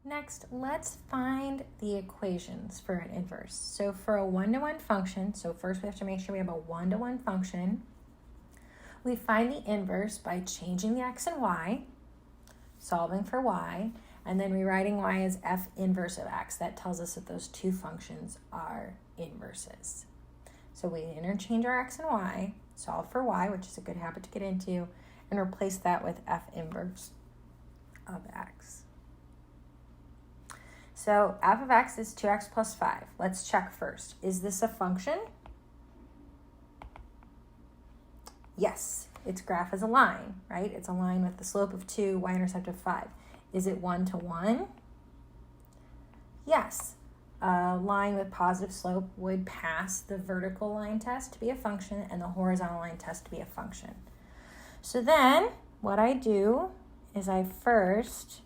Next, let's find the equations for an inverse. So for a one-to-one function, so first we have to make sure we have a one-to-one function. We find the inverse by changing the x and y, solving for y, and then rewriting y as f inverse of x. That tells us that those two functions are inverses. So we interchange our x and y, solve for y, which is a good habit to get into, and replace that with f inverse of x. So f of x is 2x plus 5. Let's check first. Is this a function? Yes, its graph is a line, right? It's a line with the slope of 2, y-intercept of 5. Is it 1-to-1? Yes. A line with positive slope would pass the vertical line test to be a function and the horizontal line test to be a function. So then what I do is I first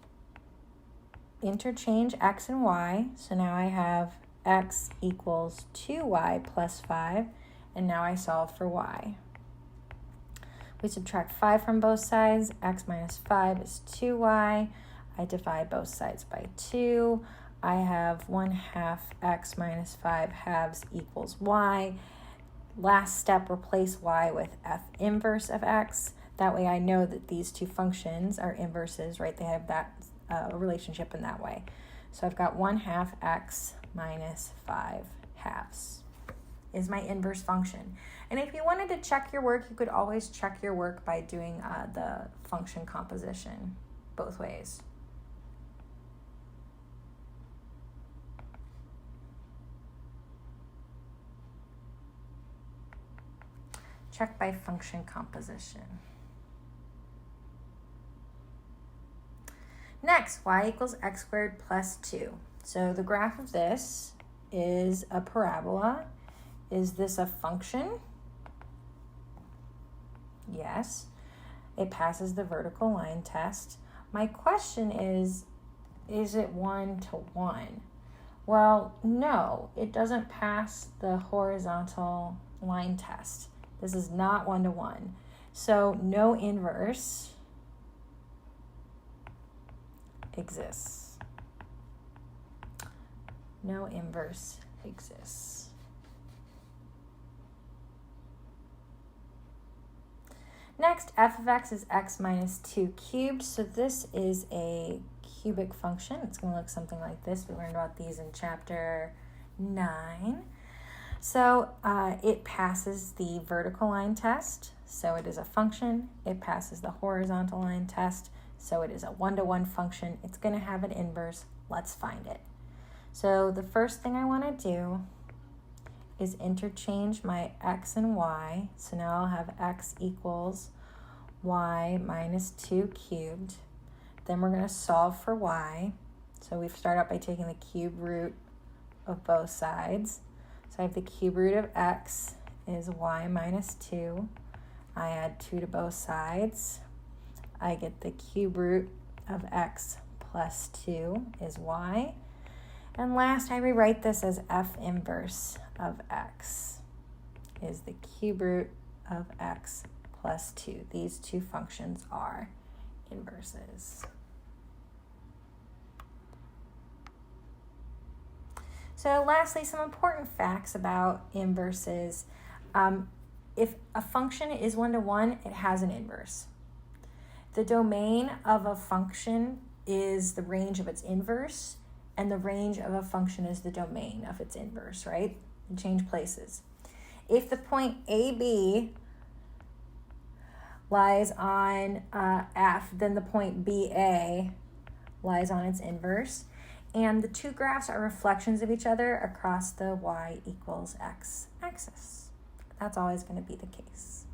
interchange x and y. So now I have x equals 2y plus 5, and now I solve for y. We subtract 5 from both sides. X minus 5 is 2y. I divide both sides by 2. I have 1/2 x minus 5 halves equals y. Last step, replace y with f inverse of x. That way I know that these two functions are inverses, right? They have that relationship in that way. So I've got 1/2 x minus 5 halves is my inverse function. And if you wanted to check your work, you could always check your work by doing the function composition both ways. Check by function composition. Next, y equals x squared plus 2. So the graph of this is a parabola. Is this a function? Yes. It passes the vertical line test. My question is it 1-to-1? Well, no, it doesn't pass the horizontal line test. This is not 1-to-1. So no inverse exists. No inverse exists. Next, f of x is x minus 2 cubed. So this is a cubic function. It's going to look something like this. We learned about these in chapter 9. So it passes the vertical line test. So it is a function. It passes the horizontal line test. So it is a 1-to-1 function. It's going to have an inverse. Let's find it. So the first thing I want to do is interchange my x and y. So now I'll have x equals y minus 2 cubed. Then we're going to solve for y. So we start out by taking the cube root of both sides. So I have the cube root of x is y minus 2. I add 2 to both sides. I get the cube root of x plus 2 is y. And last, I rewrite this as f inverse of x is the cube root of x plus 2. These two functions are inverses. So lastly, some important facts about inverses. If a function is 1-to-1, it has an inverse. The domain of a function is the range of its inverse, and the range of a function is the domain of its inverse, right? And change places. If the point AB lies on F, then the point BA lies on its inverse, and the two graphs are reflections of each other across the y equals x axis. That's always going to be the case.